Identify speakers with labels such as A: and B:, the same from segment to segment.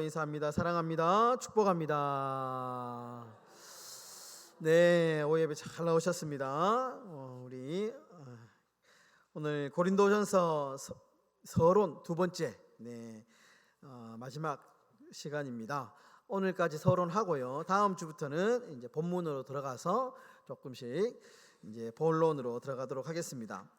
A: 인사합니다. 사랑합니다. 축복합니다. 네, 오예배 잘 나오셨습니다. 우리 오늘 고린도전서 서론 두 번째 마지막 시간입니다. 오늘까지 서론하고요. 다음 주부터는 이제 본문으로 들어가서 조금씩 이제 본론으로 들어가도록 하겠습니다.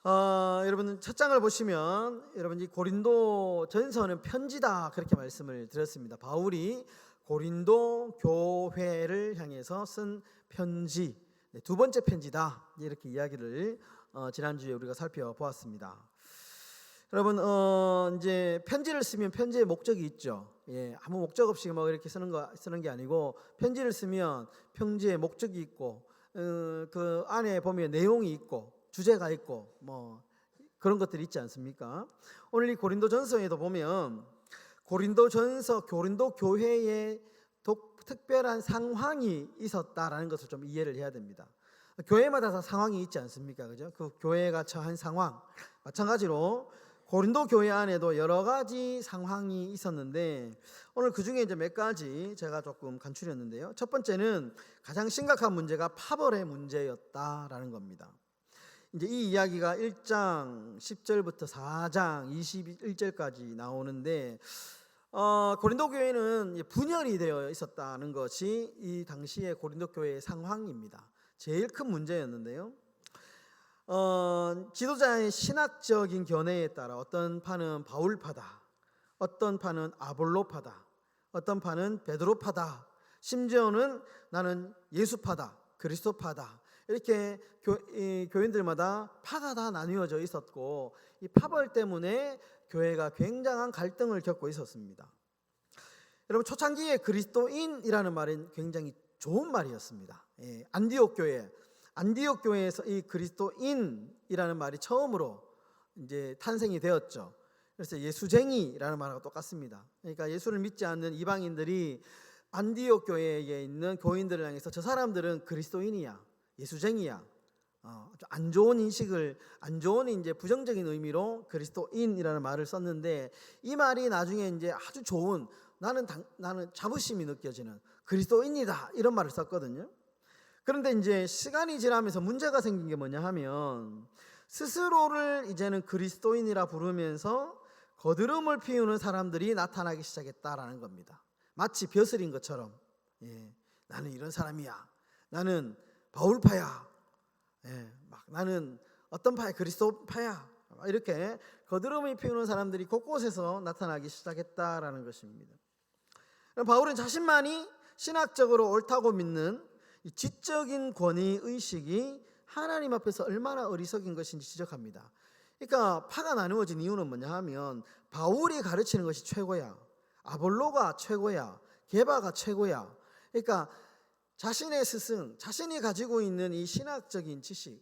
A: 여러분 첫 장을 보시면 여러분 이 고린도 전서는 편지다 그렇게 말씀을 드렸습니다. 바울이 고린도 교회를 향해서 쓴 편지, 두 번째 편지다 이렇게 이야기를 지난주에 우리가 살펴보았습니다. 여러분 이제 편지를 쓰면 편지의 목적이 있죠. 아무 목적 없이 뭐 이렇게 쓰는 게 아니고 편지를 쓰면 편지의 목적이 있고 그 안에 보면 내용이 있고 주제가 있고 뭐 그런 것들이 있지 않습니까? 오늘 이 고린도전서에도 보면 고린도전서 고린도 교회에 특별한 상황이 있었다라는 것을 좀 이해를 해야 됩니다. 교회마다 다 상황이 있지 않습니까? 그죠? 그 교회가 처한 상황 마찬가지로 고린도 교회 안에도 여러 가지 상황이 있었는데 오늘 그 중에 이제 몇 가지 제가 조금 간추렸는데요. 첫 번째는 가장 심각한 문제가 파벌의 문제였다라는 겁니다. 이제 이 이야기가 1장 10절부터 4장 21절까지 나오는데 고린도 교회는 분열이 되어 있었다는 것이 이 당시의 고린도 교회의 상황입니다. 제일 큰 문제였는데요. 지도자의 신학적인 견해에 따라 어떤 파는 바울파다, 어떤 파는 아볼로파다, 어떤 파는 베드로파다, 심지어는 나는 예수파다, 그리스도파다 이렇게 교인들마다 파가 다 나뉘어져 있었고 이 파벌 때문에 교회가 굉장한 갈등을 겪고 있었습니다. 여러분 초창기에 그리스도인이라는 말은 굉장히 좋은 말이었습니다. 안디옥 교회에서 이 그리스도인이라는 말이 처음으로 이제 탄생이 되었죠. 그래서 예수쟁이라는 말하고 똑같습니다. 그러니까 예수를 믿지 않는 이방인들이 안디옥 교회에 있는 교인들을 향해서 저 사람들은 그리스도인이야, 예수쟁이야. 안 좋은 인식을, 안 좋은 이제 부정적인 의미로 그리스도인이라는 말을 썼는데 이 말이 나중에 이제 아주 좋은 나는 자부심이 느껴지는 그리스도인이다 이런 말을 썼거든요. 그런데 이제 시간이 지나면서 문제가 생긴 게 뭐냐 하면 스스로를 이제는 그리스도인이라 부르면서 거드름을 피우는 사람들이 나타나기 시작했다라는 겁니다. 마치 벼슬인 것처럼 나는 이런 사람이야, 나는 바울파야, 나는 어떤 파야, 그리스도파야 이렇게 거드름을 피우는 사람들이 곳곳에서 나타나기 시작했다라는 것입니다. 바울은 자신만이 신학적으로 옳다고 믿는 이 지적인 권위 의식이 하나님 앞에서 얼마나 어리석인 것인지 지적합니다. 그러니까 파가 나누어진 이유는 뭐냐 하면 바울이 가르치는 것이 최고야, 아볼로가 최고야, 게바가 최고야. 그러니까 자신의 스승, 자신이 가지고 있는 이 신학적인 지식,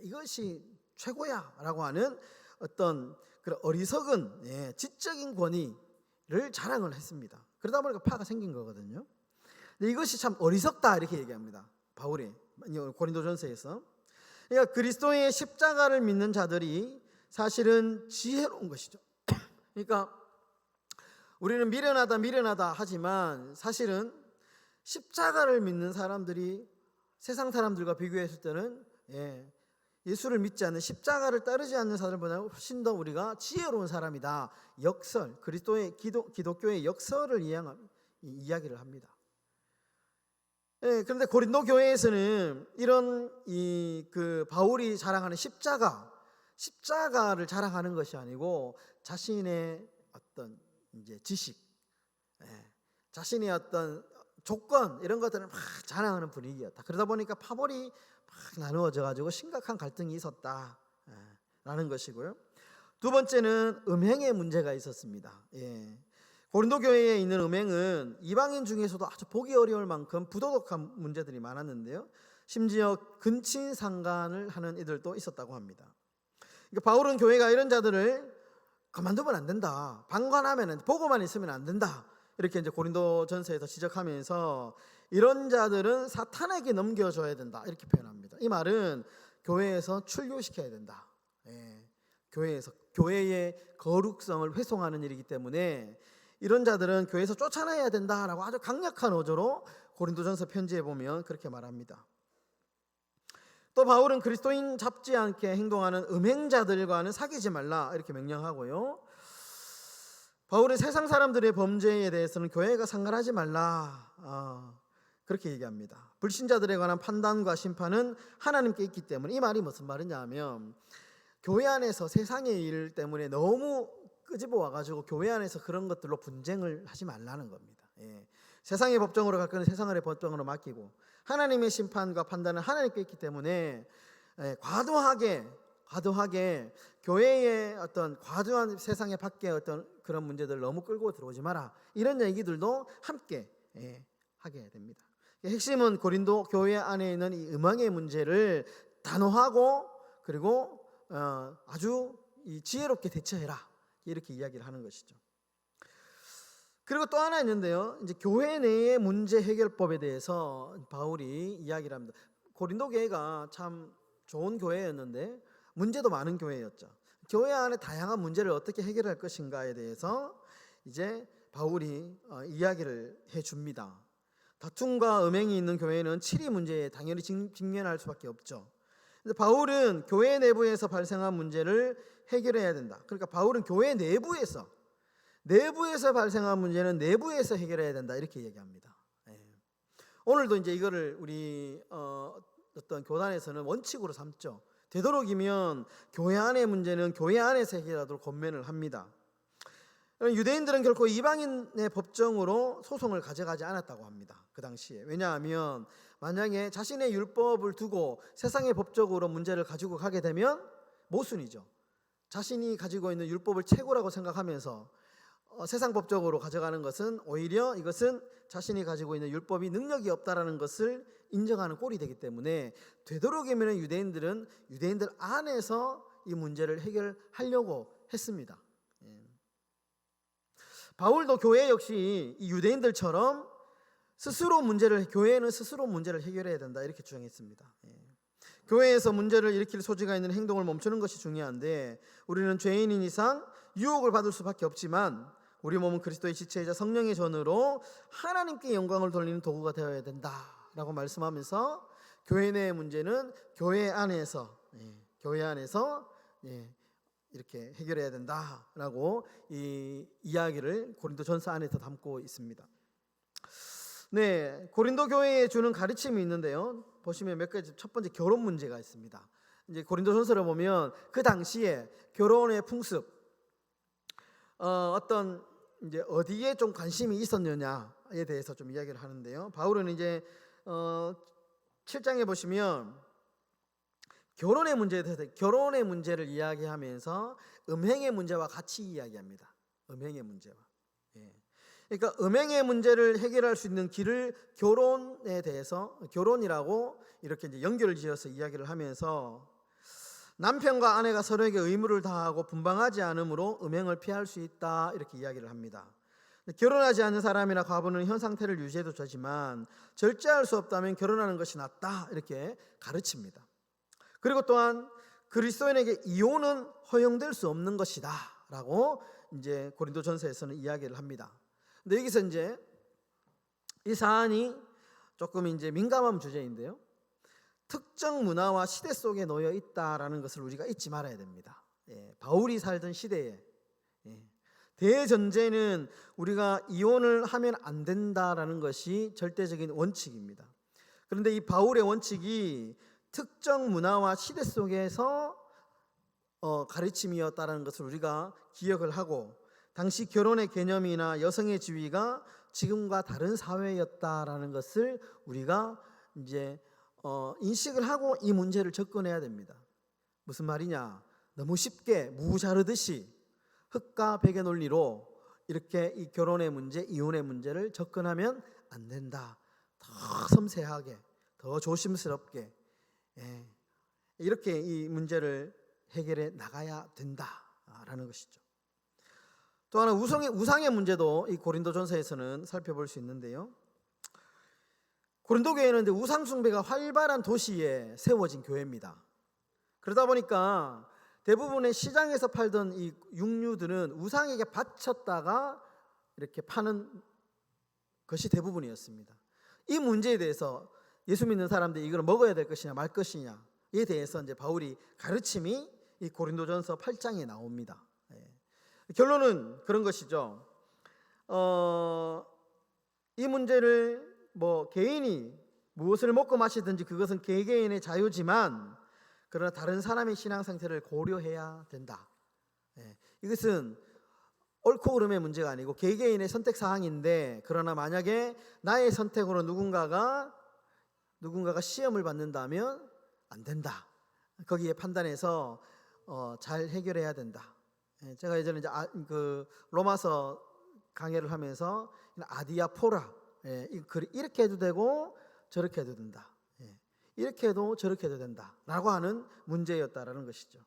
A: 이것이 최고야라고 하는 어떤 그런 어리석은 지적인 권위를 자랑을 했습니다. 그러다 보니까 파가 생긴 거거든요. 근데 이것이 참 어리석다 이렇게 얘기합니다. 바울이 고린도전서에서. 그러니까 그리스도의 십자가를 믿는 자들이 사실은 지혜로운 것이죠. 그러니까 우리는 미련하다 하지만 사실은 십자가를 믿는 사람들이 세상 사람들과 비교했을 때는 예수를 믿지 않는 십자가를 따르지 않는 사람보다 훨씬 더 우리가 지혜로운 사람이다. 역설, 그리스도의 기독교의 역설을 이야기를 합니다. 그런데 고린도 교회에서는 이런 그 바울이 자랑하는 십자가를 자랑하는 것이 아니고 자신의 어떤 이제 지식, 자신의 어떤 조건 이런 것들을 막 자랑하는 분위기였다. 그러다 보니까 파벌이 막 나누어져 가지고 심각한 갈등이 있었다라는 것이고요. 두 번째는 음행의 문제가 있었습니다. 고린도 교회에 있는 음행은 이방인 중에서도 아주 보기 어려울 만큼 부도덕한 문제들이 많았는데요. 심지어 근친상간을 하는 이들도 있었다고 합니다. 그러니까 바울은 교회가 이런 자들을 가만두면 안 된다, 방관하면 보고만 있으면 안 된다 이렇게 이제 고린도전서에서 지적하면서 이런 자들은 사탄에게 넘겨줘야 된다 이렇게 표현합니다. 이 말은 교회에서 출교시켜야 된다. 교회의 거룩성을 훼손하는 일이기 때문에 이런 자들은 교회에서 쫓아내야 된다라고 아주 강력한 어조로 고린도전서 편지에 보면 그렇게 말합니다. 또 바울은 그리스도인 잡지 않게 행동하는 음행자들과는 사귀지 말라 이렇게 명령하고요. 바울은 세상 사람들의 범죄에 대해서는 교회가 상관하지 말라 그렇게 얘기합니다. 불신자들에 관한 판단과 심판은 하나님께 있기 때문에, 이 말이 무슨 말이냐 하면 교회 안에서 세상의 일 때문에 너무 끄집어 와가지고 교회 안에서 그런 것들로 분쟁을 하지 말라는 겁니다. 세상의 법정으로 갈 거는 세상의 법정으로 맡기고 하나님의 심판과 판단은 하나님께 있기 때문에 과도하게 교회의 어떤 과도한 세상의 밖에 어떤 그런 문제들 너무 끌고 들어오지 마라, 이런 얘기들도 함께 하게 됩니다. 핵심은 고린도 교회 안에 있는 이 음행의 문제를 단호하고 그리고 아주 지혜롭게 대처해라, 이렇게 이야기를 하는 것이죠. 그리고 또 하나 있는데요, 이제 교회 내의 문제 해결법에 대해서 바울이 이야기를 합니다. 고린도 교회가 참 좋은 교회였는데 문제도 많은 교회였죠. 교회 안에 다양한 문제를 어떻게 해결할 것인가에 대해서 이제 바울이 이야기를 해줍니다. 다툼과 음행이 있는 교회는 치리 문제에 당연히 직면할 수밖에 없죠. 근데 바울은 교회 내부에서 발생한 문제를 해결해야 된다. 그러니까 바울은 교회 내부에서 발생한 문제는 내부에서 해결해야 된다, 이렇게 얘기합니다. 오늘도 이제 이거를 우리 어떤 교단에서는 원칙으로 삼죠. 되도록이면 교회 안의 문제는 교회 안에서 해결하도록 권면을 합니다. 유대인들은 결코 이방인의 법정으로 소송을 가져가지 않았다고 합니다. 그 당시에. 왜냐하면 만약에 자신의 율법을 두고 세상의 법적으로 문제를 가지고 가게 되면 모순이죠. 자신이 가지고 있는 율법을 최고라고 생각하면서 세상 법적으로 가져가는 것은 오히려 이것은 자신이 가지고 있는 율법이 능력이 없다라는 것을 인정하는 꼴이 되기 때문에 되도록이면 유대인들 안에서 이 문제를 해결하려고 했습니다. 바울도 교회 역시 이 유대인들처럼 교회는 스스로 문제를 해결해야 된다, 이렇게 주장했습니다. 교회에서 문제를 일으킬 소지가 있는 행동을 멈추는 것이 중요한데, 우리는 죄인인 이상 유혹을 받을 수밖에 없지만 우리 몸은 그리스도의 지체이자 성령의 전으로 하나님께 영광을 돌리는 도구가 되어야 된다라고 말씀하면서 교회 내의 문제는 교회 안에서 이렇게 해결해야 된다라고 이 이야기를 고린도전서 안에서 담고 있습니다. 고린도 교회에 주는 가르침이 있는데요. 보시면 몇 가지, 첫 번째 결혼 문제가 있습니다. 이제 고린도전서를 보면 그 당시에 결혼의 풍습, 어떤 이제 어디에 좀 관심이 있었느냐에 대해서 좀 이야기를 하는데요. 바울은 이제 7장에 보시면 결혼의 문제에 대해서 결혼의 문제를 이야기하면서 음행의 문제와 같이 이야기합니다. 음행의 문제와. 그러니까 음행의 문제를 해결할 수 있는 길을 결혼에 대해서, 결혼이라고 이렇게 이제 연결을 지어서 이야기를 하면서 남편과 아내가 서로에게 의무를 다하고 분방하지 않으므로 음행을 피할 수 있다, 이렇게 이야기를 합니다. 결혼하지 않는 사람이나 과부는 현 상태를 유지해도 되지만 절제할 수 없다면 결혼하는 것이 낫다, 이렇게 가르칩니다. 그리고 또한 그리스도인에게 이혼은 허용될 수 없는 것이다 라고 이제 고린도전서에서는 이야기를 합니다. 근데 여기서 이제 이 사안이 조금 이제 민감한 주제인데요, 특정 문화와 시대 속에 놓여 있다라는 것을 우리가 잊지 말아야 됩니다. 바울이 살던 시대에 대전제는 우리가 이혼을 하면 안 된다라는 것이 절대적인 원칙입니다. 그런데 이 바울의 원칙이 특정 문화와 시대 속에서 가르침이었다는 것을 우리가 기억을 하고, 당시 결혼의 개념이나 여성의 지위가 지금과 다른 사회였다라는 것을 우리가 이제 인식을 하고 이 문제를 접근해야 됩니다. 무슨 말이냐? 너무 쉽게 무 자르듯이 흙과 백의 논리로 이렇게 이 결혼의 문제, 이혼의 문제를 접근하면 안 된다. 더 섬세하게, 더 조심스럽게 이렇게 이 문제를 해결해 나가야 된다라는 것이죠. 또 하나 우상의 문제도 이 고린도전서에서는 살펴볼 수 있는데요. 고린도 교회는 이제 우상 숭배가 활발한 도시에 세워진 교회입니다. 그러다 보니까 대부분의 시장에서 팔던 이 육류들은 우상에게 바쳤다가 이렇게 파는 것이 대부분이었습니다. 이 문제에 대해서 예수 믿는 사람들이 이걸 먹어야 될 것이냐 말 것이냐에 대해서 이제 바울이 가르침이 이 고린도전서 8장에 나옵니다. 결론은 그런 것이죠. 이 문제를 뭐 개인이 무엇을 먹고 마시든지 그것은 개개인의 자유지만 그러나 다른 사람의 신앙 상태를 고려해야 된다. 이것은 옳고 그름의 문제가 아니고 개개인의 선택 사항인데, 그러나 만약에 나의 선택으로 누군가가 시험을 받는다면 안 된다. 거기에 판단해서 잘 해결해야 된다. 제가 예전에 이제 로마서 강해를 하면서 아디아포라, 이렇게 해도 되고 저렇게 해도 된다. 이렇게 해도 저렇게 해도 된다라고 하는 문제였다라는 것이죠.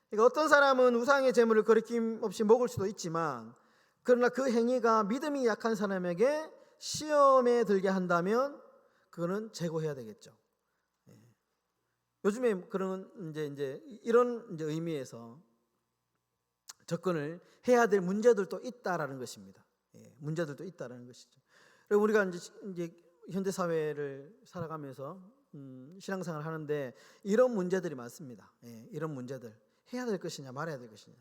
A: 그러니까 어떤 사람은 우상의 제물을 거리낌 없이 먹을 수도 있지만, 그러나 그 행위가 믿음이 약한 사람에게 시험에 들게 한다면 그거는 제거해야 되겠죠. 요즘에 그런 이제 이런 이제 의미에서 접근을 해야 될 문제들도 있다라는 것입니다. 문제들도 있다라는 것이죠. 그리고 우리가 이제 현대 사회를 살아가면서 신앙생활을 하는데 이런 문제들이 많습니다. 이런 문제들 해야 될 것이냐 말아야 될 것이냐.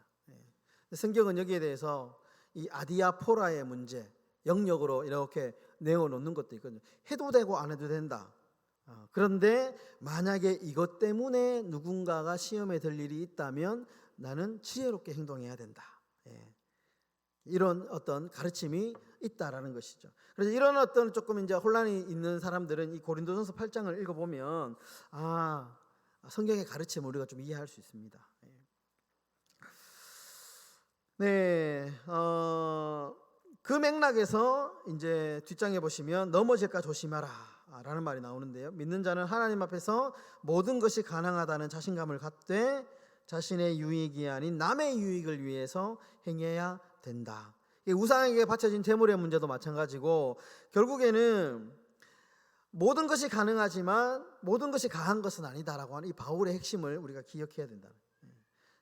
A: 성경은 여기에 대해서 이 아디아포라의 문제 영역으로 이렇게 내어놓는 것도 있거든요. 해도 되고 안 해도 된다. 그런데 만약에 이것 때문에 누군가가 시험에 들 일이 있다면 나는 지혜롭게 행동해야 된다. 이런 어떤 가르침이 있다라는 것이죠. 그래서 이런 어떤 조금 이제 혼란이 있는 사람들은 이 고린도전서 8장을 읽어보면 성경의 가르침을 우리가 좀 이해할 수 있습니다. 그 맥락에서 이제 뒷장에 보시면 넘어질까 조심하라 라는 말이 나오는데요. 믿는 자는 하나님 앞에서 모든 것이 가능하다는 자신감을 갖되 자신의 유익이 아닌 남의 유익을 위해서 행해야 된다. 우상에게 바쳐진 제물의 문제도 마찬가지고, 결국에는 모든 것이 가능하지만 모든 것이 가한 것은 아니다라고 하는 이 바울의 핵심을 우리가 기억해야 된다.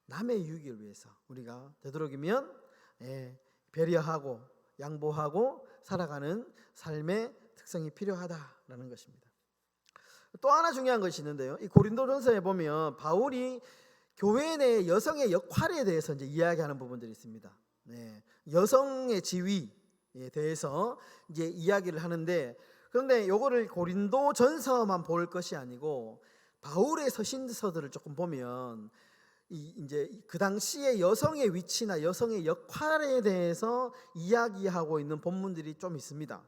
A: 남의 유익을 위해서 우리가 되도록이면 배려하고 양보하고 살아가는 삶의 특성이 필요하다라는 것입니다. 또 하나 중요한 것이 있는데요. 이 고린도전서에 보면 바울이 교회 내 여성의 역할에 대해서 이제 이야기하는 부분들이 있습니다. 여성의 지위에 대해서 이제 이야기를 하는데, 그런데 요거를 고린도전서만 볼 것이 아니고 바울의 서신서들을 조금 보면 이제 그 당시에 여성의 위치나 여성의 역할에 대해서 이야기하고 있는 본문들이 좀 있습니다.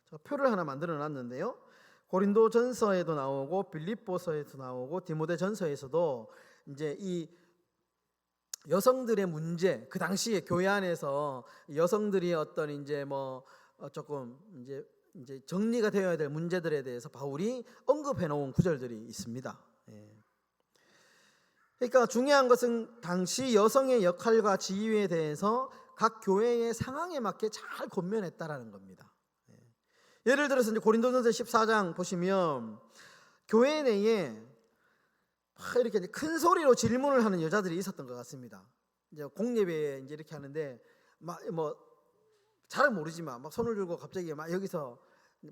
A: 제가 표를 하나 만들어 놨는데요. 고린도전서에도 나오고 빌립보서에도 나오고 디모데전서에서도 이제 이 여성들의 문제, 그 당시에 교회 안에서 여성들이 어떤 이제 조금 이제 정리가 되어야 될 문제들에 대해서 바울이 언급해 놓은 구절들이 있습니다. 그러니까 중요한 것은 당시 여성의 역할과 지위에 대해서 각 교회의 상황에 맞게 잘 권면했다라는 겁니다. 예를 들어서 이제 고린도전서 14장 보시면 교회 내에 이렇게 큰 소리로 질문을 하는 여자들이 있었던 것 같습니다. 이제 공예배에 이제 이렇게 하는데 잘은 모르지만 막 손을 들고 갑자기 막 여기서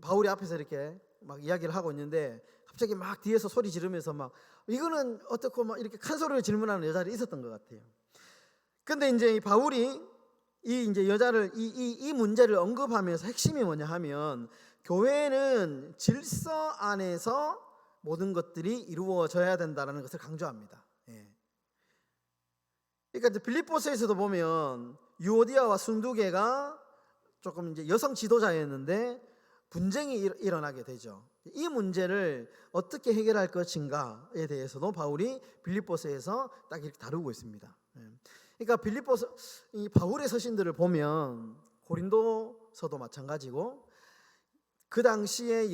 A: 바울이 앞에서 이렇게 막 이야기를 하고 있는데 갑자기 막 뒤에서 소리 지르면서 막 이거는 어떻고 막 이렇게 큰 소리로 질문하는 여자들이 있었던 것 같아요. 근데 이제 바울이 이 이제 여자를 이 문제를 언급하면서 핵심이 뭐냐 하면 교회는 질서 안에서 모든 것들이 이루어져야 된다는 것을 강조합니다. 그러니까 이제 빌립보서에서도 보면 유오디아와 순두계가 조금 이제 여성 지도자였는데 분쟁이 일어나게 되죠. 이 문제를 어떻게 해결할 것인가에 대해서도 바울이 빌립보서에서 딱 이렇게 다루고 있습니다. 그러니까 빌립보서 이 바울의 서신들을 보면 고린도서도 마찬가지고 그 당시에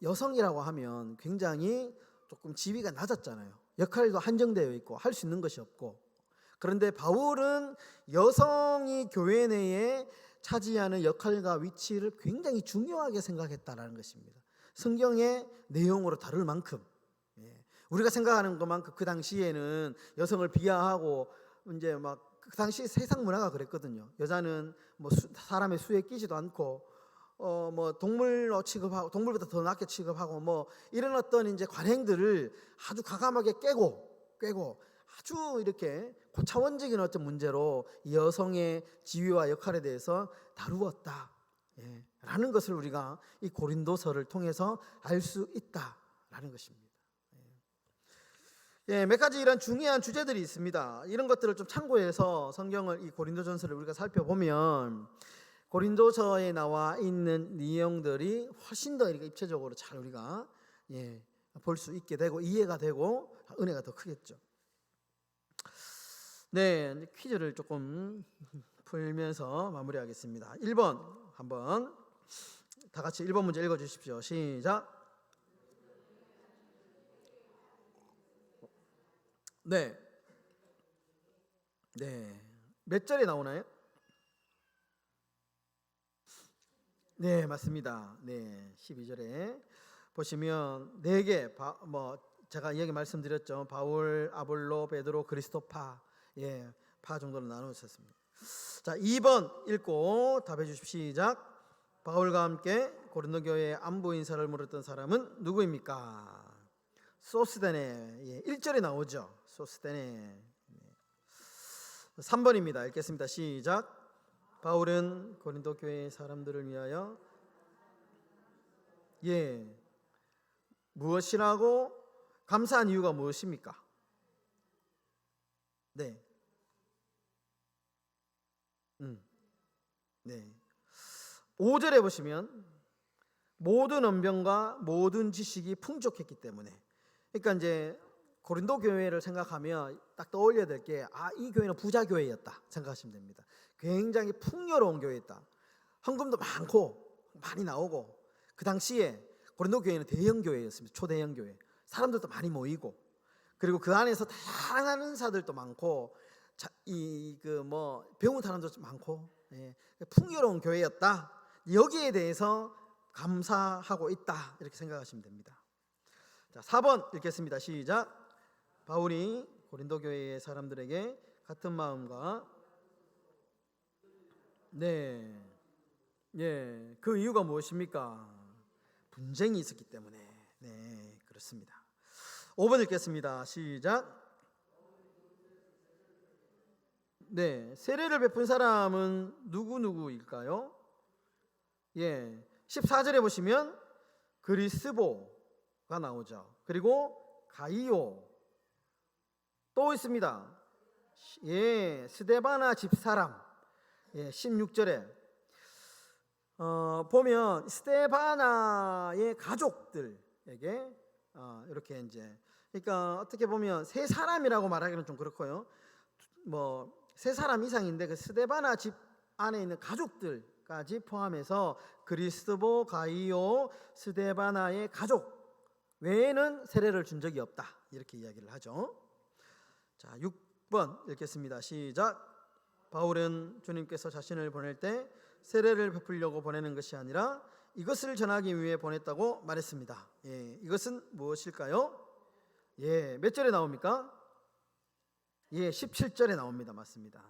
A: 여성이라고 하면 굉장히 조금 지위가 낮았잖아요. 역할도 한정되어 있고 할 수 있는 것이 없고. 그런데 바울은 여성이 교회 내에 차지하는 역할과 위치를 굉장히 중요하게 생각했다라는 것입니다. 성경의 내용으로 다룰 만큼 우리가 생각하는 것만큼 그 당시에는 여성을 비하하고 이제 막 그 당시 세상 문화가 그랬거든요. 여자는 뭐 사람의 수에 끼지도 않고 뭐 동물로 취급하고 동물보다 더 낮게 취급하고 뭐 이런 어떤 이제 관행들을 아주 과감하게 깨고 아주 이렇게 고차원적인 어떤 문제로 여성의 지위와 역할에 대해서 다루었다. 라는 것을 우리가 이 고린도서를 통해서 알 수 있다라는 것입니다. 몇 가지 이런 중요한 주제들이 있습니다. 이런 것들을 좀 참고해서 성경을 이 고린도전서를 우리가 살펴보면 고린도서에 나와 있는 내용들이 훨씬 더 이렇게 입체적으로 잘 우리가 볼 수 있게 되고 이해가 되고 은혜가 더 크겠죠. 네, 퀴즈를 조금 풀면서 마무리하겠습니다. 1번 한번 다 같이 1번 문제 읽어주십시오. 시작. 네. 몇 절에 나오나요? 네, 맞습니다. 12절에 보시면 4개 뭐 제가 이야기 말씀드렸죠. 바울, 아볼로, 베드로, 그리스도파, 파 정도로 나누었습니다. 자, 2번 읽고 답해 주십시오. 시작. 바울과 함께 고린도 교회에 안부 인사를 물었던 사람은 누구입니까? 소스데네. 1절에 나오죠. 소스데네. 3번입니다. 읽겠습니다. 시작. 바울은 고린도 교회 사람들을 위하여 무엇이라고 감사한 이유가 무엇입니까? 네. 5절에 보시면 모든 언변과 모든 지식이 풍족했기 때문에, 그러니까 이제 고린도 교회를 생각하면 딱 떠올려야 될 게 이 교회는 부자 교회였다 생각하시면 됩니다. 굉장히 풍요로운 교회였다. 헌금도 많고 많이 나오고, 그 당시에 고린도 교회는 대형 교회였습니다. 초대형 교회. 사람들도 많이 모이고, 그리고 그 안에서 다양한 은사들도 많고, 배운 사람도 많고, 풍요로운 교회였다. 여기에 대해서 감사하고 있다 이렇게 생각하시면 됩니다. 자, 4번 읽겠습니다. 시작. 바울이 고린도 교회의 사람들에게 같은 마음과 그 이유가 무엇입니까? 분쟁이 있었기 때문에. 그렇습니다. 5번 읽겠습니다. 시작. 세례를 베푼 사람은 누구일까요? 14절에 보시면 그리스보가 나오죠. 그리고 가이오 또 있습니다. 스데바나 집사람. 16절에 보면 스데바나의 가족들에게 이렇게 이제, 그러니까 어떻게 보면 세 사람이라고 말하기는 좀 그렇고요. 뭐 세 사람 이상인데 그 스데바나 집 안에 있는 가족들까지 포함해서 그리스보, 가이오, 스데바나의 가족 외에는 세례를 준 적이 없다 이렇게 이야기를 하죠. 자, 6번 읽겠습니다. 시작. 바울은 주님께서 자신을 보낼 때 세례를 베풀려고 보내는 것이 아니라 이것을 전하기 위해 보냈다고 말했습니다. 이것은 무엇일까요? 몇 절에 나옵니까? 17절에 나옵니다. 맞습니다.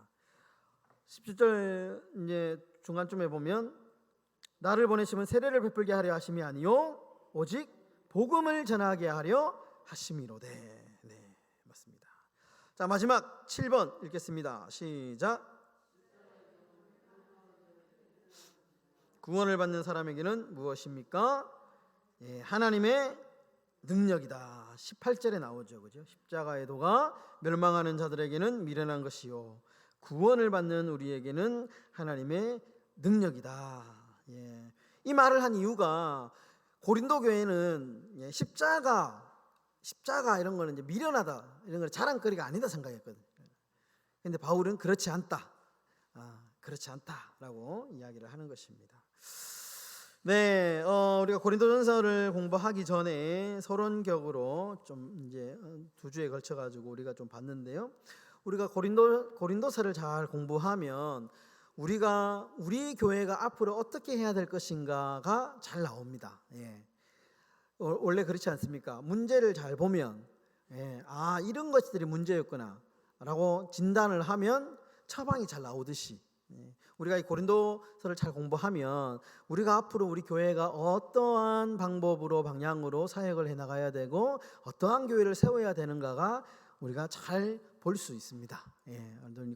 A: 17절 이제 중간쯤에 보면 나를 보내시면 세례를 베풀게 하려 하심이 아니요 오직 복음을 전하게 하려 하심이로되. 맞습니다. 자, 마지막 7번 읽겠습니다. 시작. 구원을 받는 사람에게는 무엇입니까? 하나님의 능력이다. 18절에 나오죠. 그죠? 십자가의 도가 멸망하는 자들에게는 미련한 것이요 구원을 받는 우리에게는 하나님의 능력이다. 이 말을 한 이유가 고린도 교회는 십자가 이런 거는 이제 미련하다, 이런 거 자랑거리가 아니다 생각했거든요. 근데 바울은 그렇지 않다라고 이야기를 하는 것입니다. 우리가 고린도전서를 공부하기 전에 서론격으로 좀 이제 2주에 걸쳐 가지고 우리가 좀 봤는데요. 우리가 고린도서를 잘 공부하면 우리 교회가 앞으로 어떻게 해야 될 것인가가 잘 나옵니다. 원래 그렇지 않습니까? 문제를 잘 보면 이런 것들이 문제였구나 라고 진단을 하면 처방이 잘 나오듯이 우리가 이 고린도서를 잘 공부하면 우리가 앞으로 우리 교회가 어떠한 방법으로 방향으로 사역을 해나가야 되고 어떠한 교회를 세워야 되는가가 우리가 잘 볼 수 있습니다.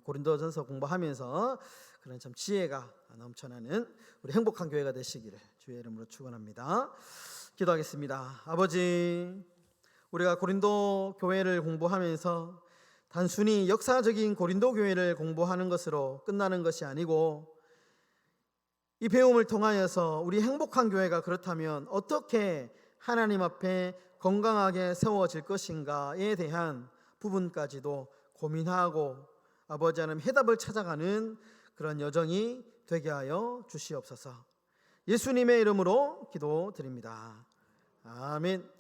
A: 고린도전서 공부하면서 그런 참 지혜가 넘쳐나는 우리 행복한 교회가 되시기를 주의 이름으로 축원합니다. 기도하겠습니다. 아버지, 우리가 고린도 교회를 공부하면서 단순히 역사적인 고린도 교회를 공부하는 것으로 끝나는 것이 아니고 이 배움을 통하여서 우리 행복한 교회가 그렇다면 어떻게 하나님 앞에 건강하게 세워질 것인가에 대한 부분까지도 고민하고 아버지 하나님 해답을 찾아가는 그런 여정이 되게 하여 주시옵소서. 예수님의 이름으로 기도드립니다. 아멘.